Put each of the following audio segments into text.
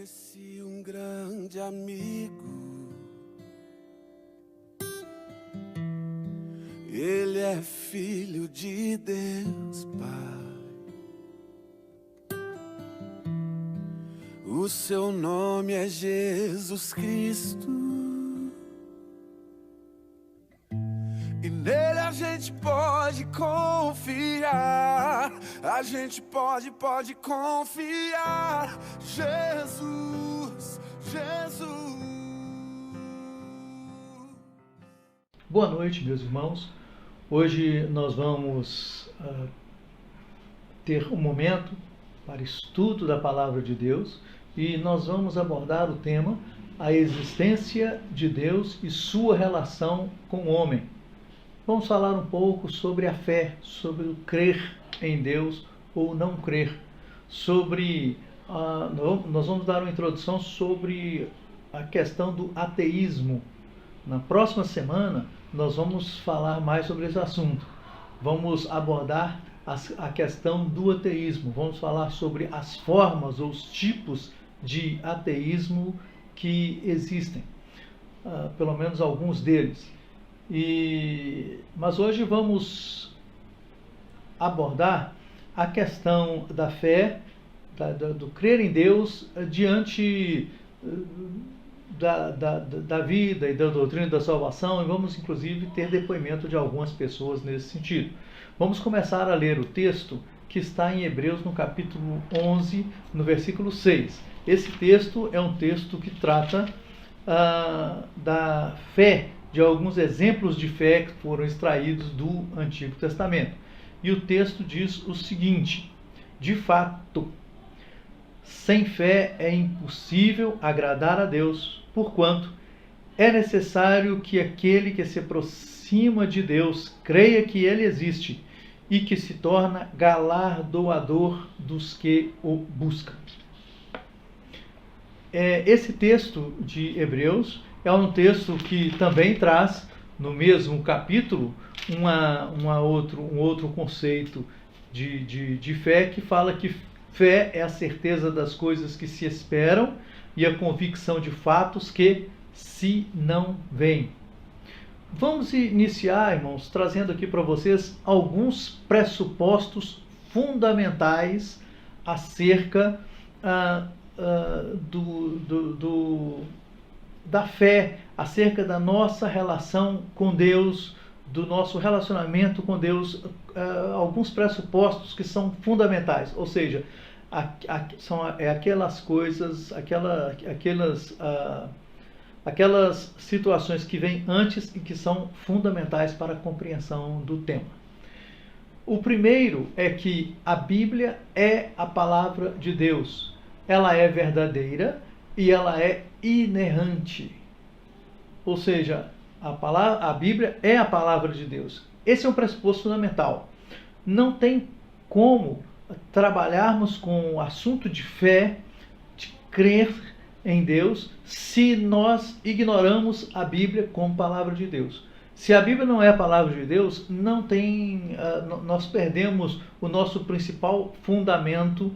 conheci um grande amigo. Ele é filho de Deus, Pai. O seu nome é Jesus Cristo. E nele a gente pode confiar. A gente pode confiar. Jesus, Jesus. Boa noite, meus irmãos. Hoje nós vamos ter um momento para estudo da Palavra de Deus e nós vamos abordar o tema a existência de Deus e sua relação com o homem. Vamos falar um pouco sobre a fé, sobre o crer em Deus ou não crer. Nós vamos dar uma introdução sobre a questão do ateísmo. Na próxima semana, nós vamos falar mais sobre esse assunto. Vamos abordar a questão do ateísmo. Vamos falar sobre as formas ou os tipos de ateísmo que existem. Pelo menos alguns deles. Mas hoje vamos abordar a questão da fé, do crer em Deus diante da vida e da doutrina da salvação, e vamos inclusive ter depoimento de algumas pessoas nesse sentido. Vamos começar a ler o texto que está em Hebreus no capítulo 11, no versículo 6. Esse texto é um texto que trata da fé, de alguns exemplos de fé que foram extraídos do Antigo Testamento. E o texto diz o seguinte: de fato, sem fé é impossível agradar a Deus, porquanto é necessário que aquele que se aproxima de Deus creia que Ele existe e que se torna galardoador dos que o buscam. Esse texto de Hebreus é um texto que também traz, no mesmo capítulo, um outro conceito de fé, que fala que fé é a certeza das coisas que se esperam e a convicção de fatos que se não veem. Vamos iniciar, irmãos, trazendo aqui para vocês alguns pressupostos fundamentais acerca da fé, acerca da nossa relação com Deus, do nosso relacionamento com Deus, alguns pressupostos que são fundamentais, ou seja, são aquelas coisas, aquelas situações que vêm antes e que são fundamentais para a compreensão do tema. O primeiro é que a Bíblia é a palavra de Deus. Ela é verdadeira e ela é inerrante. Ou seja, a Bíblia é a palavra de Deus. Esse é um pressuposto fundamental. Não tem como trabalharmos com o assunto de fé, de crer em Deus, se nós ignoramos a Bíblia como palavra de Deus. Se a Bíblia não é a palavra de Deus, nós perdemos o nosso principal fundamento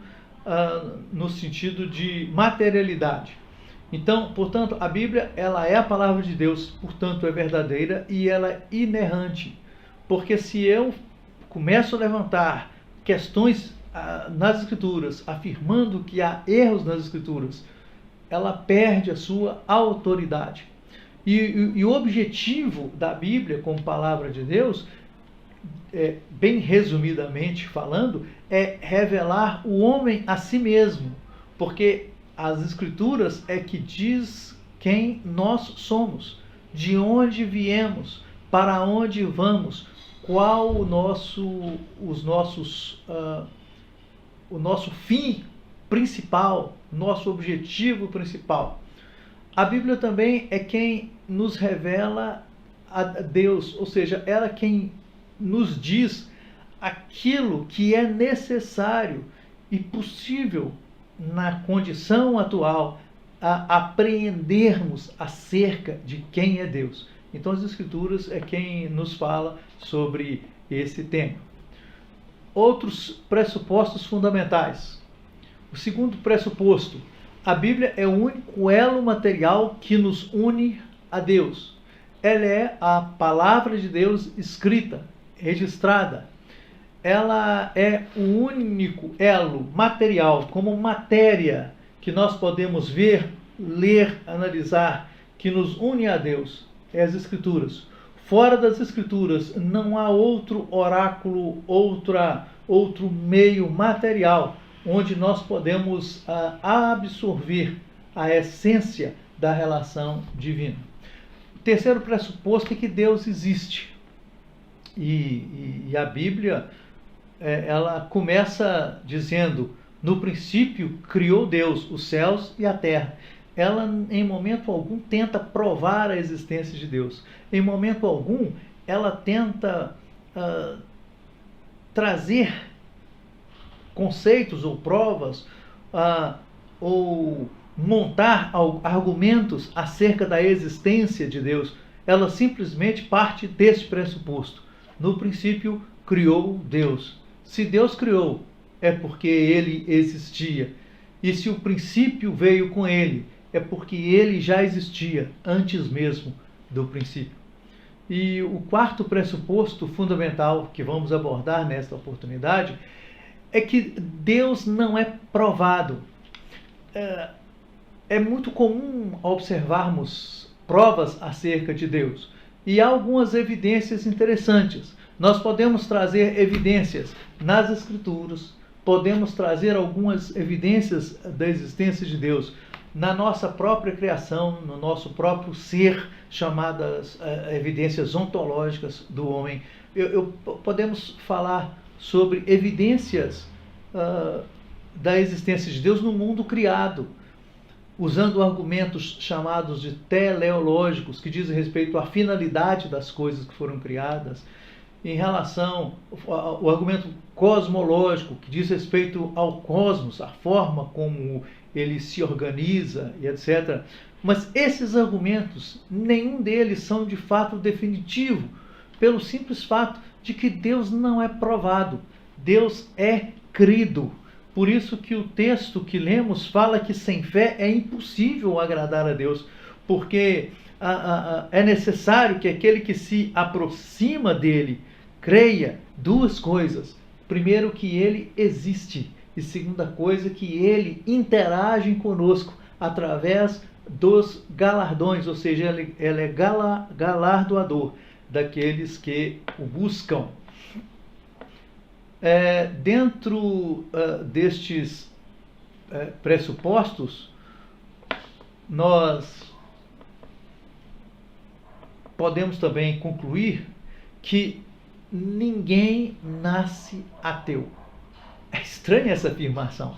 no sentido de materialidade. Então, portanto, a Bíblia ela é a palavra de Deus, portanto é verdadeira e ela é inerrante. Porque se eu começo a levantar questões nas Escrituras, afirmando que há erros nas Escrituras, ela perde a sua autoridade. E o objetivo da Bíblia como palavra de Deus, bem resumidamente falando, é revelar o homem a si mesmo. Porque as Escrituras é que diz quem nós somos, de onde viemos, para onde vamos, qual o nosso fim principal, nosso objetivo principal. A Bíblia também é quem nos revela a Deus, ou seja, ela é quem nos diz aquilo que é necessário e possível na condição atual a apreendermos acerca de quem é Deus. Então as Escrituras é quem nos fala sobre esse tema. Outros pressupostos fundamentais. O segundo pressuposto, A Bíblia é o único elo material que nos une a Deus. Ela é a palavra de Deus escrita, registrada. Ela é o único elo material, como matéria, que nós podemos ver, ler, analisar, que nos une a Deus. É as Escrituras. Fora das Escrituras não há outro oráculo, outro meio material onde nós podemos absorver a essência da relação divina. O terceiro pressuposto é que Deus existe. E a Bíblia, ela começa dizendo: no princípio criou Deus os céus e a terra. Ela, em momento algum, tenta provar a existência de Deus. Em momento algum, ela tenta trazer conceitos ou provas, ou montar argumentos acerca da existência de Deus. Ela simplesmente parte deste pressuposto. No princípio criou Deus. Se Deus criou, é porque ele existia. E se o princípio veio com ele, é porque ele já existia antes mesmo do princípio. E o quarto pressuposto fundamental que vamos abordar nesta oportunidade é que Deus não é provado. É muito comum observarmos provas acerca de Deus. E há algumas evidências interessantes. Nós podemos trazer evidências nas Escrituras, podemos trazer algumas evidências da existência de Deus na nossa própria criação, no nosso próprio ser, chamadas evidências ontológicas do homem. Podemos falar sobre evidências da existência de Deus no mundo criado, usando argumentos chamados de teleológicos, que dizem respeito à finalidade das coisas que foram criadas, em relação ao argumento cosmológico, que diz respeito ao cosmos, a forma como ele se organiza e etc. Mas esses argumentos, nenhum deles são de fato definitivo, pelo simples fato de que Deus não é provado, Deus é crido. Por isso que o texto que lemos fala que sem fé é impossível agradar a Deus, porque é necessário que aquele que se aproxima dele creia duas coisas. Primeiro, que ele existe, e segunda coisa, que ele interage conosco através dos galardões, ou seja, ele é galardoador daqueles que o buscam. Dentro destes pressupostos, nós podemos também concluir que ninguém nasce ateu. É estranha essa afirmação,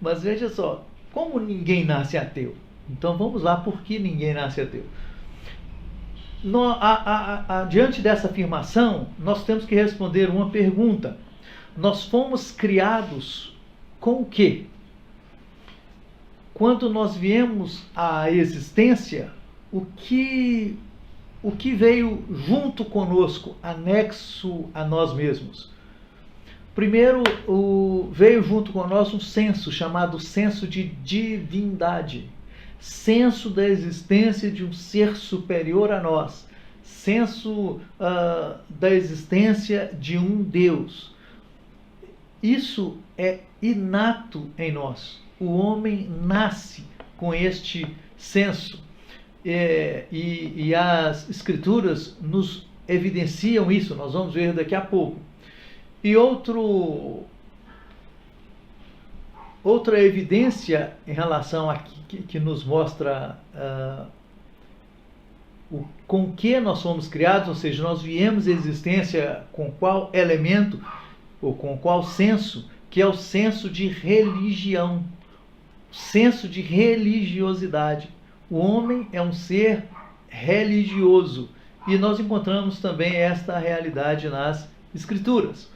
mas veja só, como ninguém nasce ateu? Então vamos lá, por que ninguém nasce ateu? Diante dessa afirmação, nós temos que responder uma pergunta. Nós fomos criados com o quê? Quando nós viemos à existência, o que veio junto conosco, anexo a nós mesmos? Primeiro, veio junto com nós um senso chamado senso de divindade, senso da existência de um ser superior a nós, senso da existência de um Deus. Isso é inato em nós. O homem nasce com este senso. E as Escrituras nos evidenciam isso, nós vamos ver daqui a pouco. E outra evidência em relação a que nos mostra com que nós fomos criados, ou seja, nós viemos à existência com qual elemento, ou com qual senso, que é o senso de religião, senso de religiosidade. O homem é um ser religioso, e nós encontramos também esta realidade nas Escrituras.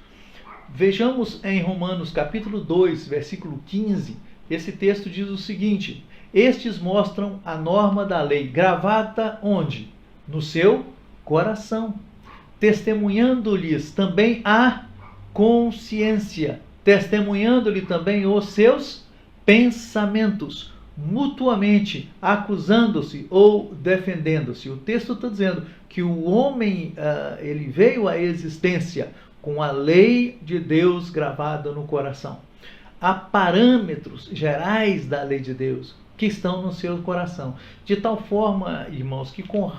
Vejamos em Romanos capítulo 2, versículo 15, esse texto diz o seguinte: estes mostram a norma da lei, gravada onde? No seu coração, testemunhando-lhes também a consciência, testemunhando-lhe também os seus pensamentos, mutuamente acusando-se ou defendendo-se. O texto está dizendo que o homem ele veio à existência com a lei de Deus gravada no coração. Há parâmetros gerais da lei de Deus que estão no seu coração. De tal forma, irmãos, que com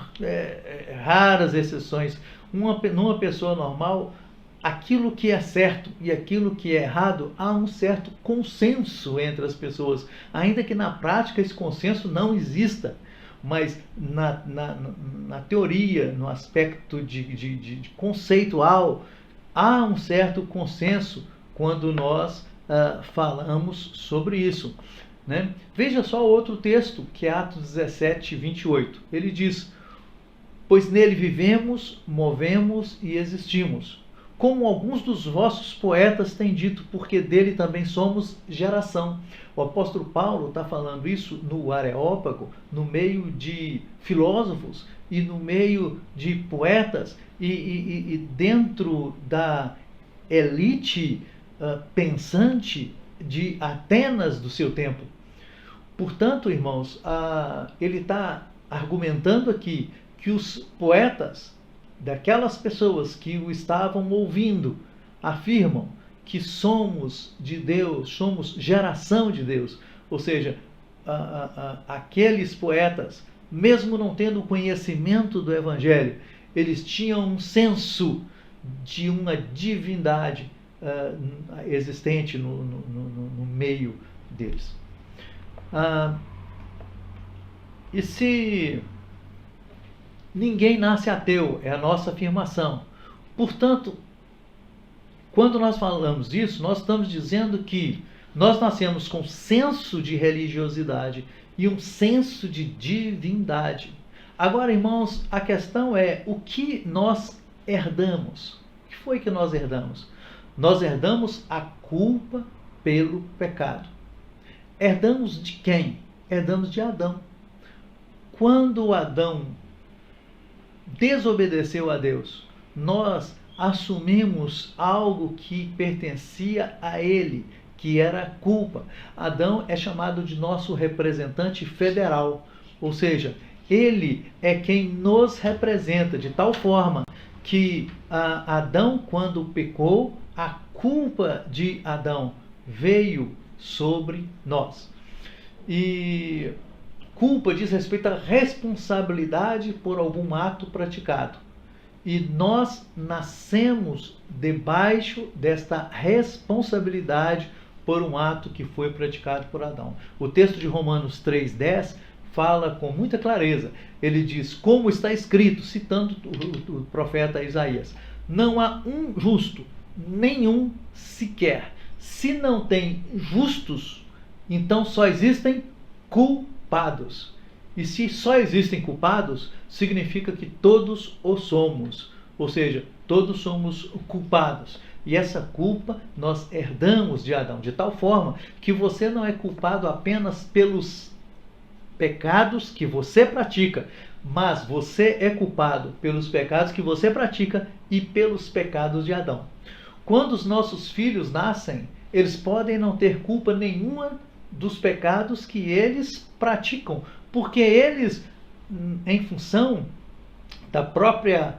raras exceções, numa pessoa normal, aquilo que é certo e aquilo que é errado, há um certo consenso entre as pessoas, ainda que na prática esse consenso não exista, mas na teoria, no aspecto de conceitual, há um certo consenso quando nós falamos sobre isso, né? Veja só outro texto, que é Atos 17, 28. Ele diz: pois nele vivemos, movemos e existimos, como alguns dos vossos poetas têm dito, porque dele também somos geração. O apóstolo Paulo está falando isso no Areópago, no meio de filósofos e no meio de poetas e dentro da elite pensante de Atenas do seu tempo. Portanto, irmãos, ele está argumentando aqui que os poetas daquelas pessoas que o estavam ouvindo afirmam que somos de Deus, somos geração de Deus. Ou seja, aqueles poetas, mesmo não tendo conhecimento do Evangelho, eles tinham um senso de uma divindade existente no meio deles. E se ninguém nasce ateu, é a nossa afirmação. Portanto, quando nós falamos isso, nós estamos dizendo que nós nascemos com senso de religiosidade e um senso de divindade. Agora, irmãos, a questão é o que nós herdamos. O que foi que nós herdamos? Nós herdamos a culpa pelo pecado. Herdamos de quem? Herdamos de Adão. Quando Adão desobedeceu a Deus, nós assumimos algo que pertencia a ele, que era a culpa. Adão é chamado de nosso representante federal, ou seja, ele é quem nos representa, de tal forma que Adão, quando pecou, a culpa de Adão veio sobre nós. E culpa diz respeito à responsabilidade por algum ato praticado. E nós nascemos debaixo desta responsabilidade por um ato que foi praticado por Adão. O texto de Romanos 3,10 fala com muita clareza. Ele diz, como está escrito, citando o profeta Isaías: não há um justo, nenhum sequer. Se não tem justos, então só existem culpados. E se só existem culpados, significa que todos o somos. Ou seja, todos somos culpados. E essa culpa nós herdamos de Adão, de tal forma que você não é culpado apenas pelos pecados que você pratica, mas você é culpado pelos pecados que você pratica e pelos pecados de Adão. Quando os nossos filhos nascem, eles podem não ter culpa nenhuma dos pecados que eles praticam, porque eles, em função da própria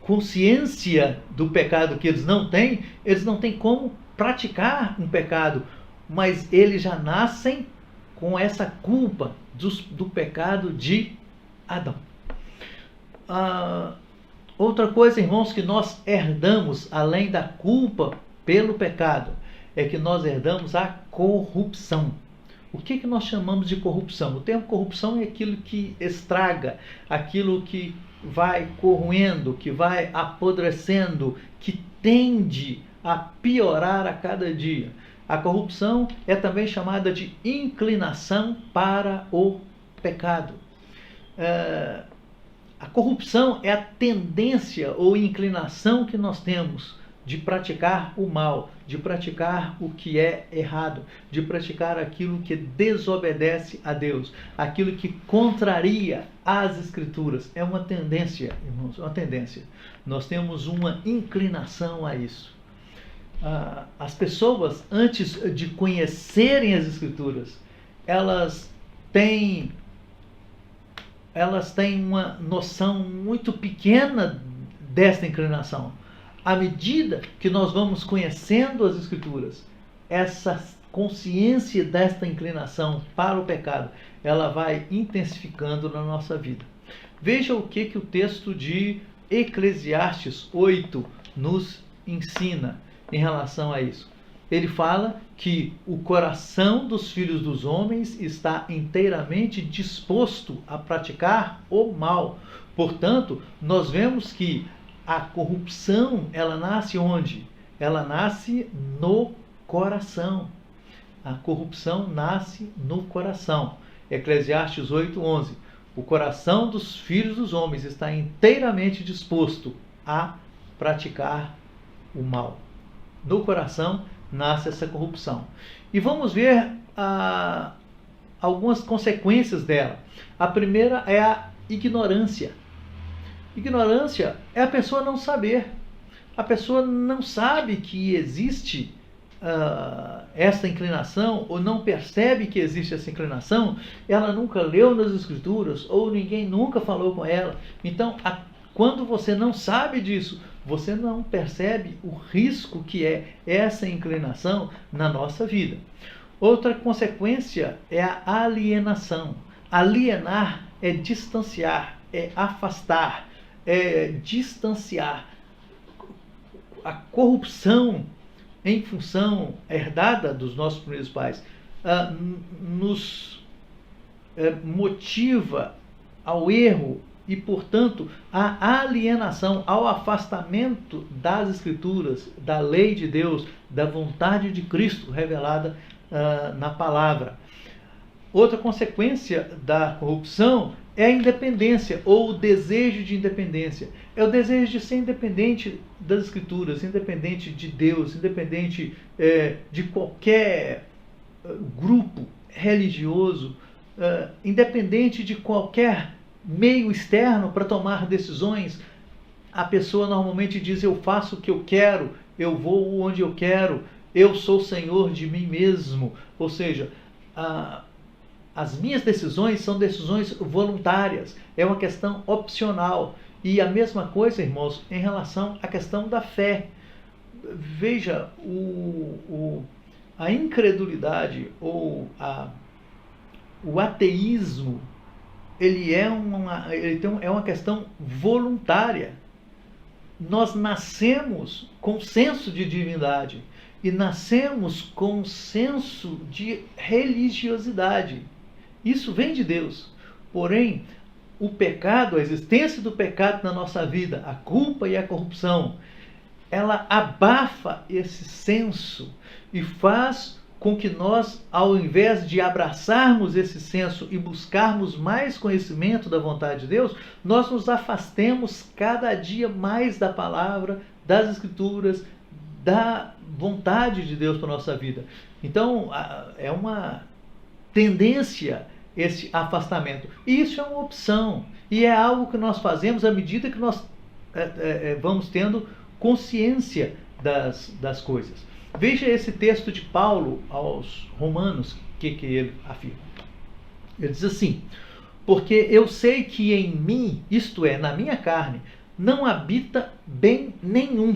consciência do pecado que eles não têm como praticar um pecado, mas eles já nascem com essa culpa do pecado de Adão. Outra coisa, irmãos, que nós herdamos, além da culpa pelo pecado, é que nós herdamos a corrupção. O que nós chamamos de corrupção? O termo corrupção é aquilo que estraga, aquilo que vai corroendo, que vai apodrecendo, que tende a piorar a cada dia. A corrupção é também chamada de inclinação para o pecado. A corrupção é a tendência ou inclinação que nós temos de praticar o mal, de praticar o que é errado, de praticar aquilo que desobedece a Deus, aquilo que contraria as Escrituras. É uma tendência, irmãos, uma tendência. Nós temos uma inclinação a isso. As pessoas, antes de conhecerem as Escrituras, elas têm uma noção muito pequena desta inclinação. À medida que nós vamos conhecendo as Escrituras, essa consciência desta inclinação para o pecado, ela vai intensificando na nossa vida. Veja o que o texto de Eclesiastes 8 nos ensina em relação a isso. Ele fala que o coração dos filhos dos homens está inteiramente disposto a praticar o mal. Portanto, nós vemos que a corrupção, ela nasce onde? Ela nasce no coração. A corrupção nasce no coração. Eclesiastes 8:11. O coração dos filhos dos homens está inteiramente disposto a praticar o mal. No coração nasce essa corrupção. E vamos ver algumas consequências dela. A primeira é a ignorância. Ignorância é a pessoa não saber. A pessoa não sabe que existe essa inclinação, ou não percebe que existe essa inclinação. Ela nunca leu nas Escrituras, ou ninguém nunca falou com ela. Então, quando você não sabe disso, você não percebe o risco que é essa inclinação na nossa vida. Outra consequência é a alienação. Alienar é distanciar, é afastar, é distanciar. A corrupção em função herdada dos nossos primeiros pais nos motiva ao erro e, portanto, à alienação, ao afastamento das Escrituras, da lei de Deus, da vontade de Cristo revelada na palavra. Outra consequência da corrupção é a independência, ou o desejo de independência. É o desejo de ser independente das Escrituras, independente de Deus, independente de qualquer grupo religioso, independente de qualquer meio externo para tomar decisões. A pessoa normalmente diz: eu faço o que eu quero, eu vou onde eu quero, eu sou senhor de mim mesmo. Ou seja, as minhas decisões são decisões voluntárias, é uma questão opcional. E a mesma coisa, irmãos, em relação à questão da fé. Veja, a incredulidade ou o ateísmo, ele é uma questão voluntária. Nós nascemos com senso de divindade e nascemos com senso de religiosidade. Isso vem de Deus. Porém, o pecado, a existência do pecado na nossa vida, a culpa e a corrupção, ela abafa esse senso e faz com que nós, ao invés de abraçarmos esse senso e buscarmos mais conhecimento da vontade de Deus, nós nos afastemos cada dia mais da palavra, das Escrituras, da vontade de Deus para a nossa vida. Então, é uma tendência esse afastamento. E isso é uma opção. E é algo que nós fazemos à medida que nós vamos tendo consciência das coisas. Veja esse texto de Paulo aos Romanos, que ele afirma. Ele diz assim: porque eu sei que em mim, isto é, na minha carne, não habita bem nenhum,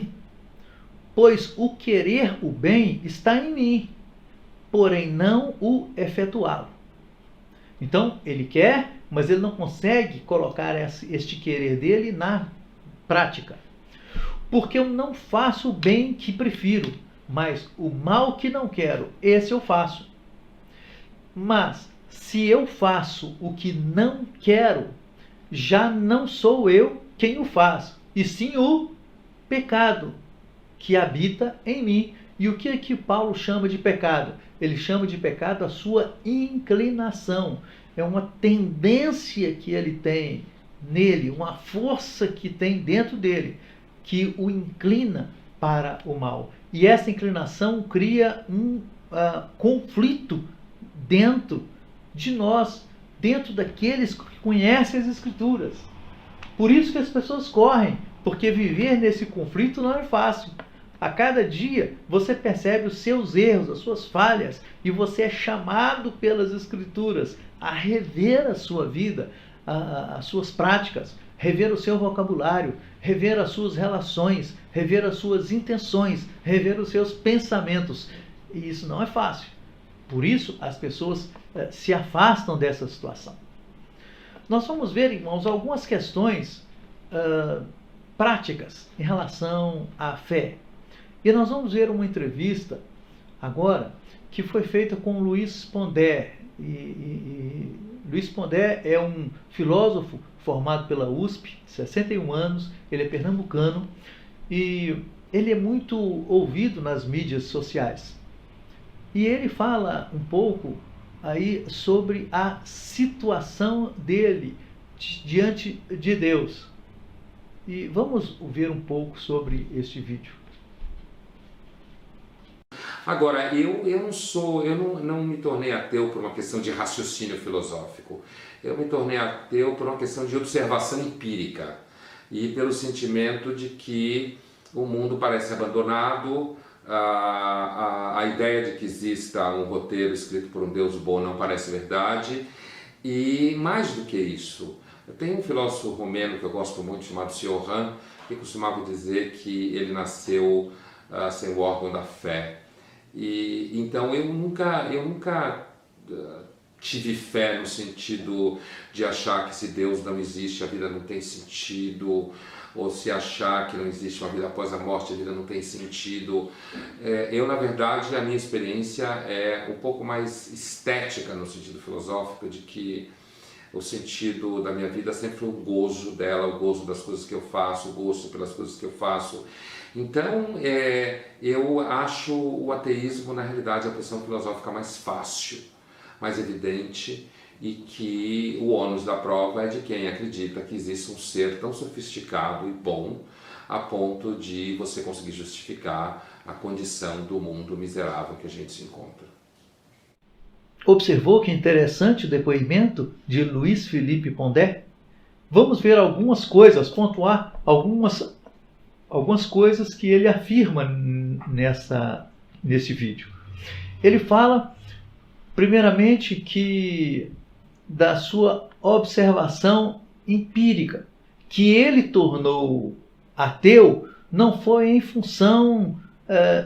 pois o querer o bem está em mim, porém não o efetuá-lo. Então, ele quer, mas ele não consegue colocar este querer dele na prática. Porque eu não faço o bem que prefiro, mas o mal que não quero, esse eu faço. Mas, se eu faço o que não quero, já não sou eu quem o faz, e sim o pecado que habita em mim. E o que é que Paulo chama de pecado? Ele chama de pecado a sua inclinação. É uma tendência que ele tem nele, uma força que tem dentro dele, que o inclina para o mal. E essa inclinação cria um conflito dentro de nós, dentro daqueles que conhecem as Escrituras. Por isso que as pessoas correm, porque viver nesse conflito não é fácil. A cada dia você percebe os seus erros, as suas falhas, e você é chamado pelas Escrituras a rever a sua vida, as suas práticas, rever o seu vocabulário, rever as suas relações, rever as suas intenções, rever os seus pensamentos. E isso não é fácil. Por isso as pessoas se afastam dessa situação. Nós vamos ver, irmãos, algumas questões práticas em relação à fé. E nós vamos ver uma entrevista agora que foi feita com Luiz Pondé. Luiz Pondé é um filósofo formado pela USP, 61 anos, ele é pernambucano e ele é muito ouvido nas mídias sociais. E ele fala um pouco aí sobre a situação dele diante de Deus. E vamos ver um pouco sobre este vídeo. Agora, eu não me tornei ateu por uma questão de raciocínio filosófico. Eu me tornei ateu por uma questão de observação empírica e pelo sentimento de que o mundo parece abandonado, a ideia de que exista um roteiro escrito por um Deus bom não parece verdade, e mais do que isso, tem um filósofo romeno que eu gosto muito, chamado Cioran, que costumava dizer que ele nasceu sem o órgão da fé. E então eu nunca tive fé no sentido de achar que se Deus não existe a vida não tem sentido, ou se achar que não existe uma vida após a morte a vida não tem sentido. Eu, na verdade, a minha experiência é um pouco mais estética no sentido filosófico, de que o sentido da minha vida sempre foi o gozo dela, o gozo das coisas que eu faço, o gosto pelas coisas que eu faço. Então, eu acho o ateísmo, na realidade, a questão filosófica mais fácil, mais evidente, e que o ônus da prova é de quem acredita que existe um ser tão sofisticado e bom a ponto de você conseguir justificar a condição do mundo miserável que a gente se encontra. Observou que interessante o depoimento de Luiz Felipe Pondé? Vamos ver algumas coisas, pontuar algumas coisas que ele afirma nesse vídeo. Ele fala, primeiramente, que da sua observação empírica, que ele tornou ateu não foi em função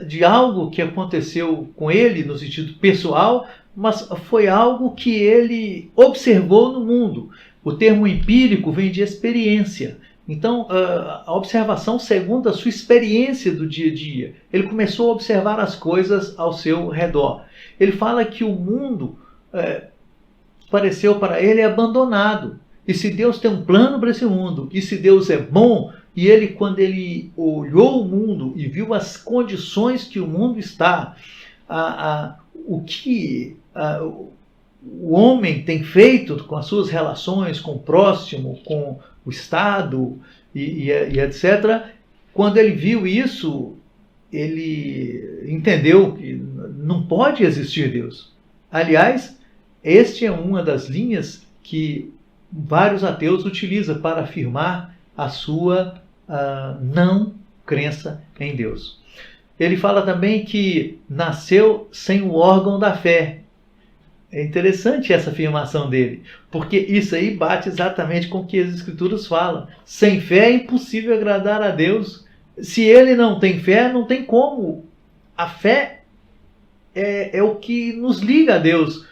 de algo que aconteceu com ele no sentido pessoal, mas foi algo que ele observou no mundo. O termo empírico vem de experiência. Então, a observação segundo a sua experiência do dia a dia. Ele começou a observar as coisas ao seu redor. Ele fala que o mundo pareceu para ele abandonado. E se Deus tem um plano para esse mundo, e se Deus é bom, e ele, quando ele olhou o mundo e viu as condições que o mundo está, o que o homem tem feito com as suas relações com o próximo, com o Estado e etc., quando ele viu isso, ele entendeu que não pode existir Deus. Aliás, esta é uma das linhas que vários ateus utilizam para afirmar a sua não crença em Deus. Ele fala também que nasceu sem o órgão da fé. É interessante essa afirmação dele, porque isso aí bate exatamente com o que as Escrituras falam. Sem fé é impossível agradar a Deus. Se ele não tem fé, não tem como. A fé é o que nos liga a Deus.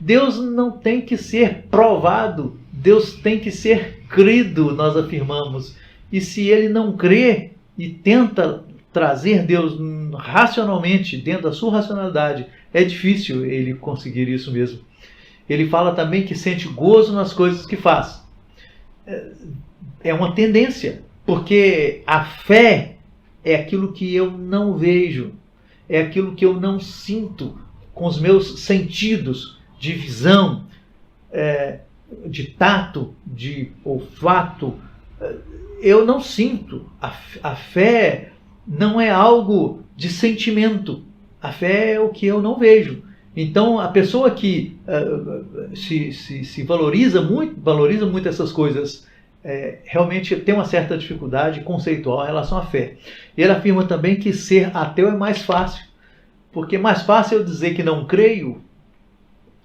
Deus não tem que ser provado, Deus tem que ser crido, nós afirmamos. E se ele não crê e tenta trazer Deus racionalmente, dentro da sua racionalidade, é difícil ele conseguir isso mesmo. Ele fala também que sente gozo nas coisas que faz. É uma tendência, porque a fé é aquilo que eu não vejo, é aquilo que eu não sinto com os meus sentidos de visão, de tato, de olfato. Eu não sinto. A fé não é algo de sentimento. A fé é o que eu não vejo. Então, a pessoa que se valoriza muito essas coisas realmente tem uma certa dificuldade conceitual em relação à fé. E ele afirma também que ser ateu é mais fácil, porque é mais fácil eu dizer que não creio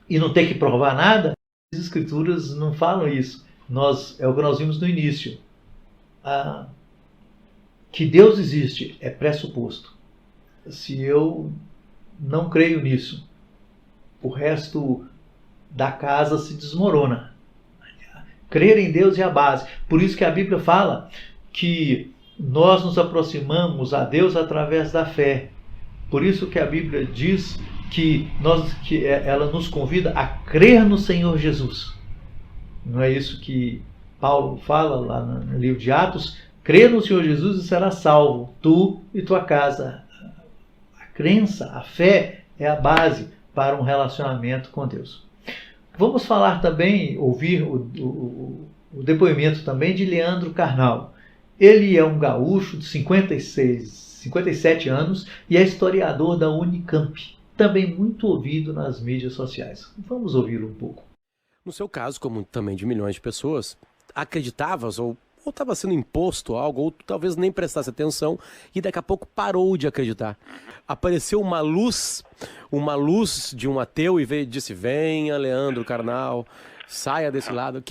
e não ter que provar nada. As escrituras não falam isso. É o que nós vimos no início. Que Deus existe é pressuposto. Se eu não creio nisso, o resto da casa se desmorona. Crer em Deus é a base. Por isso que a Bíblia fala que nós nos aproximamos a Deus através da fé. Por isso que a Bíblia diz que ela nos convida a crer no Senhor Jesus. Não é isso que Paulo fala lá no livro de Atos? Crê no Senhor Jesus e será salvo, tu e tua casa. A crença, a fé é a base para um relacionamento com Deus. Vamos falar também, ouvir o depoimento também de Leandro Carnal. Ele é um gaúcho de 57 anos e é historiador da Unicamp, também muito ouvido nas mídias sociais. Vamos ouvi-lo um pouco. No seu caso, como também de milhões de pessoas, acreditavas ou estava sendo imposto algo, ou talvez nem prestasse atenção e daqui a pouco parou de acreditar. Apareceu uma luz de um ateu e disse: venha, Leandro Carnal, saia desse lado.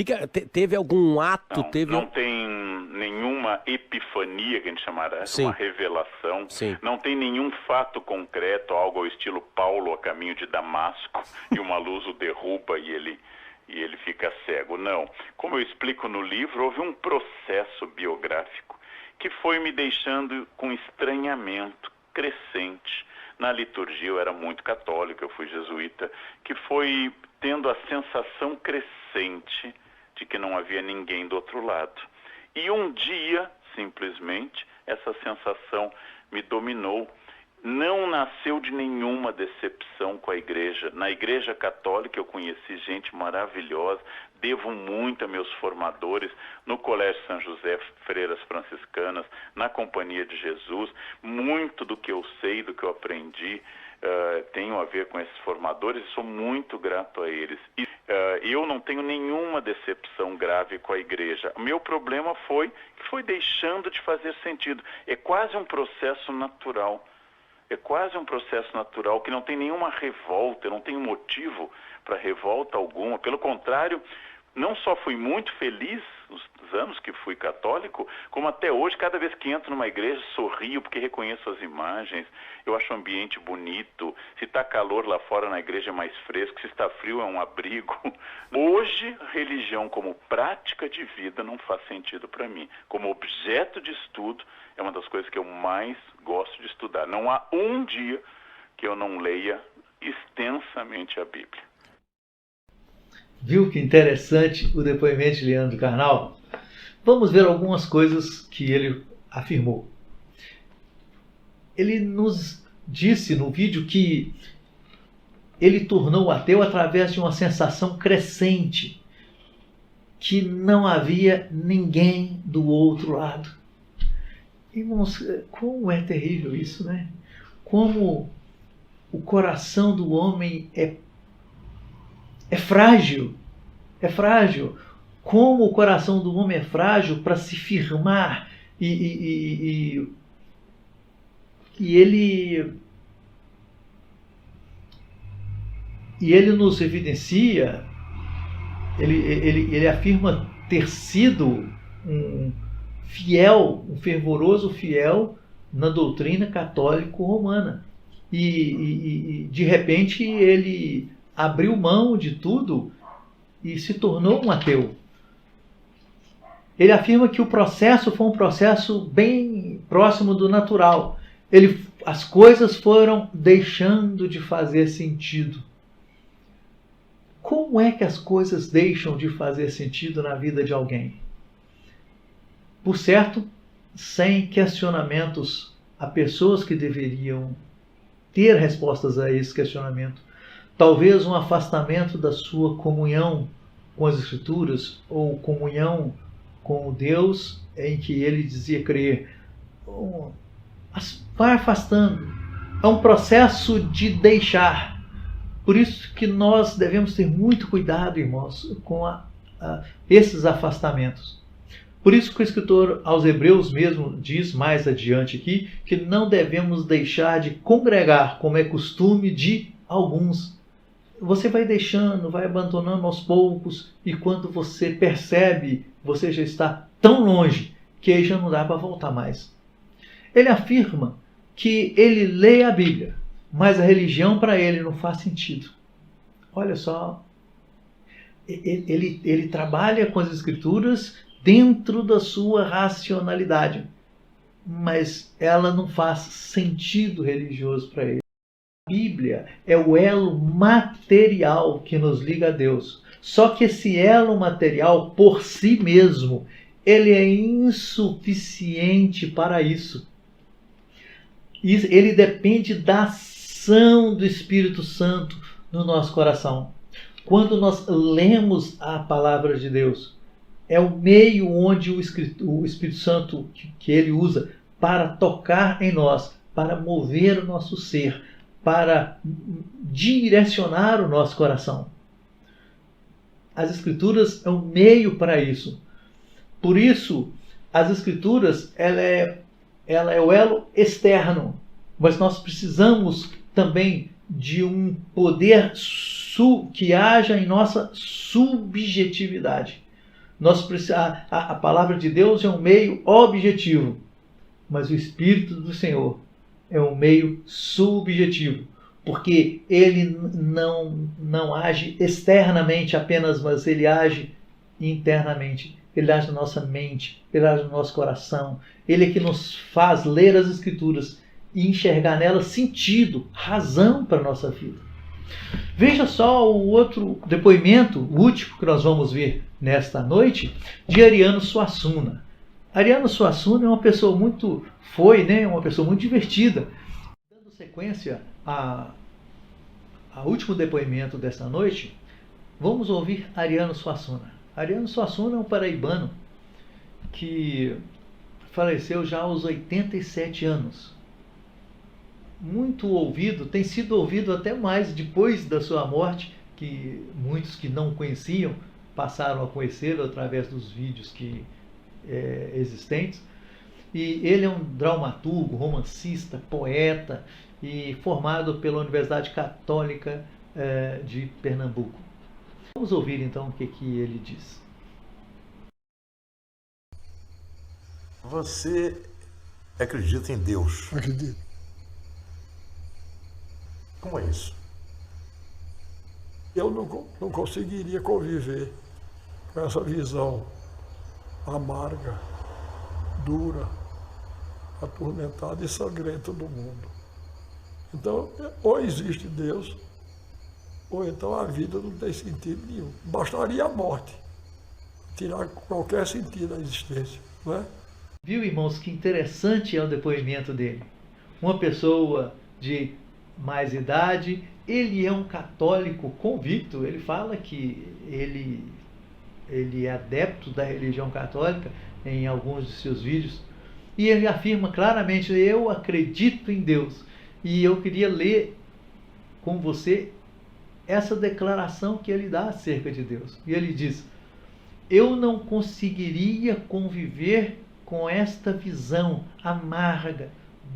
Teve algum ato? Não tem nenhuma epifania, que a gente chamará, uma revelação. Sim. Não tem nenhum fato concreto, algo ao estilo Paulo a caminho de Damasco, e uma luz o derruba e ele fica cego. Não. Como eu explico no livro, houve um processo biográfico que foi me deixando com estranhamento crescente. Na liturgia eu era muito católico, eu fui jesuíta, que foi tendo a sensação crescente de que não havia ninguém do outro lado. E um dia, simplesmente, essa sensação me dominou. Não nasceu de nenhuma decepção com a igreja. Na igreja católica eu conheci gente maravilhosa, devo muito a meus formadores, no Colégio São José, Freiras Franciscanas, na Companhia de Jesus. Muito do que eu sei, do que eu aprendi, tenho a ver com esses formadores e sou muito grato a eles. E eu não tenho nenhuma decepção grave com a igreja. O meu problema foi que foi deixando de fazer sentido. É quase um processo natural. É quase um processo natural que não tem nenhuma revolta, eu não tenho motivo para revolta alguma. Pelo contrário, não só fui muito feliz nos anos que fui católico, como até hoje, cada vez que entro numa igreja, sorrio porque reconheço as imagens, eu acho o ambiente bonito. Se está calor lá fora na igreja é mais fresco, se está frio é um abrigo. Hoje, religião como prática de vida não faz sentido para mim. Como objeto de estudo, é uma das coisas que eu mais gosto de estudar. Não há um dia que eu não leia extensamente a Bíblia. Viu que interessante o depoimento de Leandro Carnal? Vamos ver algumas coisas que ele afirmou. Ele nos disse no vídeo que ele tornou o ateu através de uma sensação crescente, que não havia ninguém do outro lado. Irmãos, como é terrível isso, né? Como o coração do homem é frágil. É frágil. Como o coração do homem é frágil para se firmar. E ele nos evidencia, ele afirma ter sido um fervoroso fiel na doutrina católico-romana. E de repente ele abriu mão de tudo e se tornou um ateu. Ele afirma que o processo foi um processo bem próximo do natural. As coisas foram deixando de fazer sentido. Como é que as coisas deixam de fazer sentido na vida de alguém? Por certo, sem questionamentos a pessoas que deveriam ter respostas a esse questionamento. Talvez um afastamento da sua comunhão com as Escrituras ou comunhão com o Deus em que ele dizia crer. Vai afastando. É um processo de deixar. Por isso que nós devemos ter muito cuidado, irmãos, com esses afastamentos. Por isso que o escritor aos Hebreus mesmo diz mais adiante aqui que não devemos deixar de congregar, como é costume de alguns. Você vai deixando, vai abandonando aos poucos, e quando você percebe, você já está tão longe que aí já não dá para voltar mais. Ele afirma que ele lê a Bíblia, mas a religião para ele não faz sentido. Olha só, ele trabalha com as Escrituras dentro da sua racionalidade, mas ela não faz sentido religioso para ele. A Bíblia é o elo material que nos liga a Deus. Só que esse elo material, por si mesmo, ele é insuficiente para isso. Ele depende da ação do Espírito Santo no nosso coração. Quando nós lemos a palavra de Deus, é o meio onde o Espírito Santo que ele usa para tocar em nós, para mover o nosso ser, para direcionar o nosso coração. As Escrituras é um meio para isso. Por isso, as Escrituras ela é o elo externo, mas nós precisamos também de um poder que haja em nossa subjetividade. A palavra de Deus é um meio objetivo, mas o Espírito do Senhor é um meio subjetivo, porque ele não age externamente apenas, mas ele age internamente. Ele age na nossa mente, ele age no nosso coração. Ele é que nos faz ler as Escrituras e enxergar nelas sentido, razão para a nossa vida. Veja só o outro depoimento, o último que nós vamos ver nesta noite, de Ariano Suassuna. Ariano Suassuna é uma pessoa uma pessoa muito divertida. Dando sequência ao último depoimento desta noite, vamos ouvir Ariano Suassuna. Ariano Suassuna é um paraibano que faleceu já aos 87 anos. Muito ouvido, tem sido ouvido até mais depois da sua morte, que muitos que não conheciam passaram a conhecê-lo através dos vídeos existentes. E ele é um dramaturgo, romancista, poeta, e formado pela Universidade Católica de Pernambuco. Vamos ouvir então o que ele diz. Você acredita em Deus? Acredito. Como é isso? Eu não conseguiria conviver com essa visão amarga, dura, atormentada e sangrenta do mundo. Então, ou existe Deus, ou então a vida não tem sentido nenhum. Bastaria a morte tirar qualquer sentido da existência, não é? Viu, irmãos, que interessante é o depoimento dele. Uma pessoa de mais idade, ele é um católico convicto, ele fala que ele é adepto da religião católica em alguns de seus vídeos, e ele afirma claramente: eu acredito em Deus. E eu queria ler com você essa declaração que ele dá acerca de Deus. E ele diz: eu não conseguiria conviver com esta visão amarga,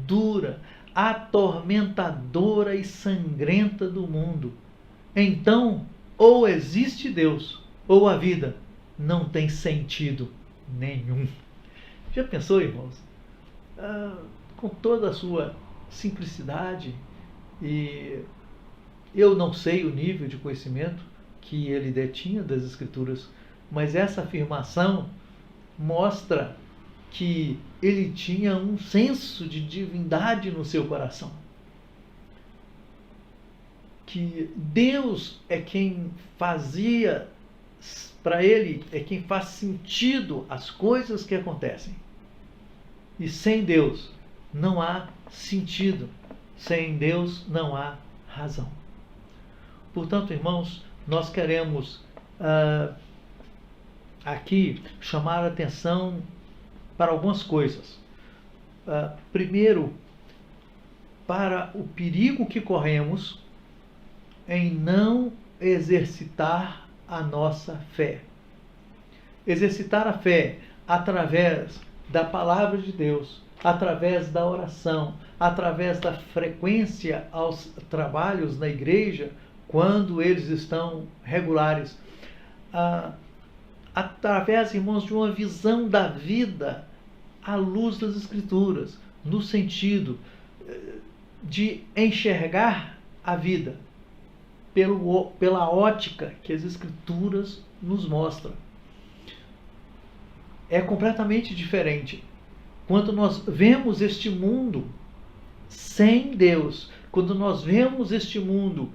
dura, atormentadora e sangrenta do mundo. Então, ou existe Deus, ou a vida não tem sentido nenhum. Já pensou, irmãos? Com toda a sua simplicidade, e eu não sei o nível de conhecimento que ele detinha das Escrituras, mas essa afirmação mostra que ele tinha um senso de divindade no seu coração. Que Deus é quem fazia, para ele, é quem faz sentido as coisas que acontecem. E sem Deus não há sentido. Sem Deus não há razão. Portanto, irmãos, nós queremos aqui chamar a atenção para algumas coisas. Primeiro, para o perigo que corremos em não exercitar a nossa fé. Exercitar a fé através da palavra de Deus, através da oração, através da frequência aos trabalhos na igreja, quando eles estão regulares, através, irmãos, de uma visão da vida à luz das Escrituras, no sentido de enxergar a vida pela ótica que as Escrituras nos mostram. É completamente diferente. Quando nós vemos este mundo sem Deus, quando nós vemos este mundo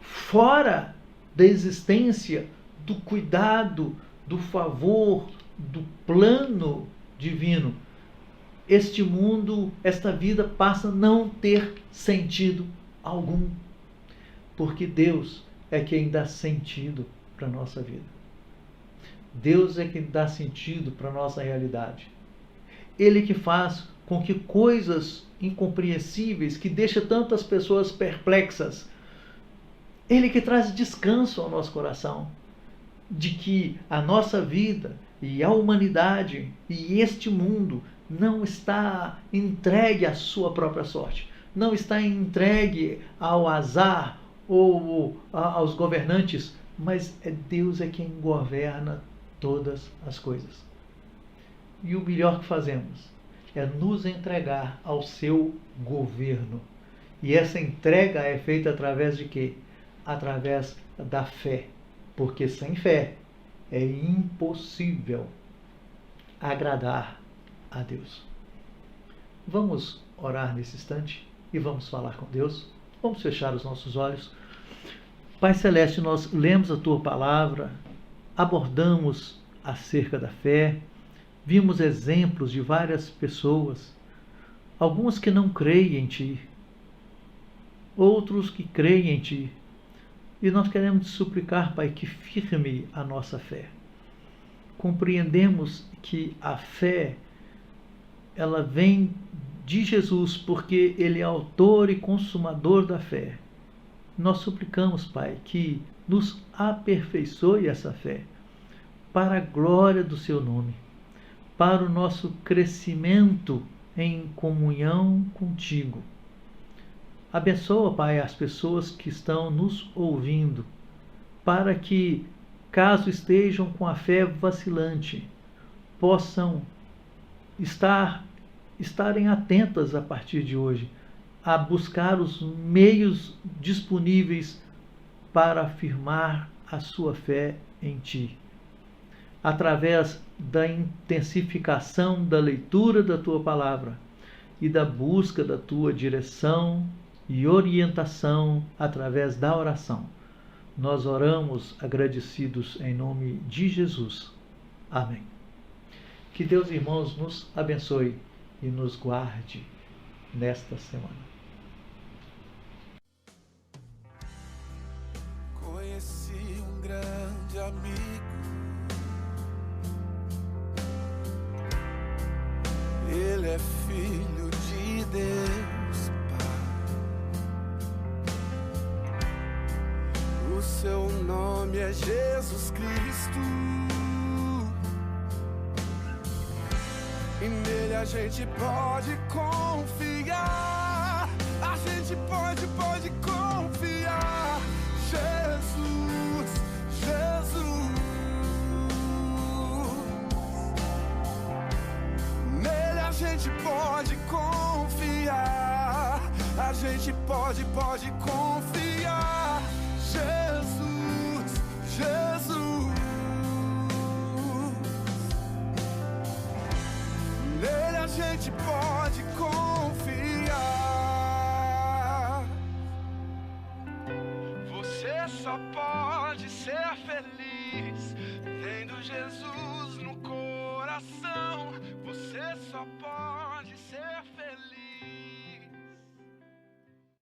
fora da existência do cuidado, do favor, do plano divino, este mundo, esta vida passa a não ter sentido algum, porque Deus é quem dá sentido para a nossa vida. Deus é quem dá sentido para a nossa realidade. Ele que faz com que coisas incompreensíveis, que deixa tantas pessoas perplexas, Ele que traz descanso ao nosso coração, de que a nossa vida e a humanidade e este mundo não está entregue à sua própria sorte, não está entregue ao azar ou aos governantes, mas Deus é quem governa todas as coisas. E o melhor que fazemos é nos entregar ao seu governo. E essa entrega é feita através de quê? Através da fé. Porque sem fé é impossível agradar a Deus. Vamos orar nesse instante e vamos falar com Deus. Vamos fechar os nossos olhos. Pai Celeste, nós lemos a Tua palavra, abordamos acerca da fé, vimos exemplos de várias pessoas, algumas que não creem em Ti, outros que creem em Ti. E nós queremos te suplicar, Pai, que firme a nossa fé. Compreendemos que a fé, ela vem de Jesus, porque Ele é autor e consumador da fé. Nós suplicamos, Pai, que nos aperfeiçoe essa fé, para a glória do Seu nome, para o nosso crescimento em comunhão contigo. Abençoa, Pai, as pessoas que estão nos ouvindo, para que, caso estejam com a fé vacilante, possam estarem atentas a partir de hoje, a buscar os meios disponíveis para afirmar a sua fé em Ti, através da intensificação da leitura da Tua palavra e da busca da Tua direção e orientação através da oração. Nós oramos agradecidos em nome de Jesus. Amém. Que Deus, irmãos, nos abençoe e nos guarde nesta semana. Conheci um grande amigo, ele é filho de Deus, Pai. O seu nome é Jesus Cristo, e nele a gente pode confiar. A gente pode confiar. Jesus, Jesus. Nele a gente pode confiar. A gente pode confiar. Jesus, Jesus. Nele a gente pode confiar. Você só pode ser feliz tendo Jesus no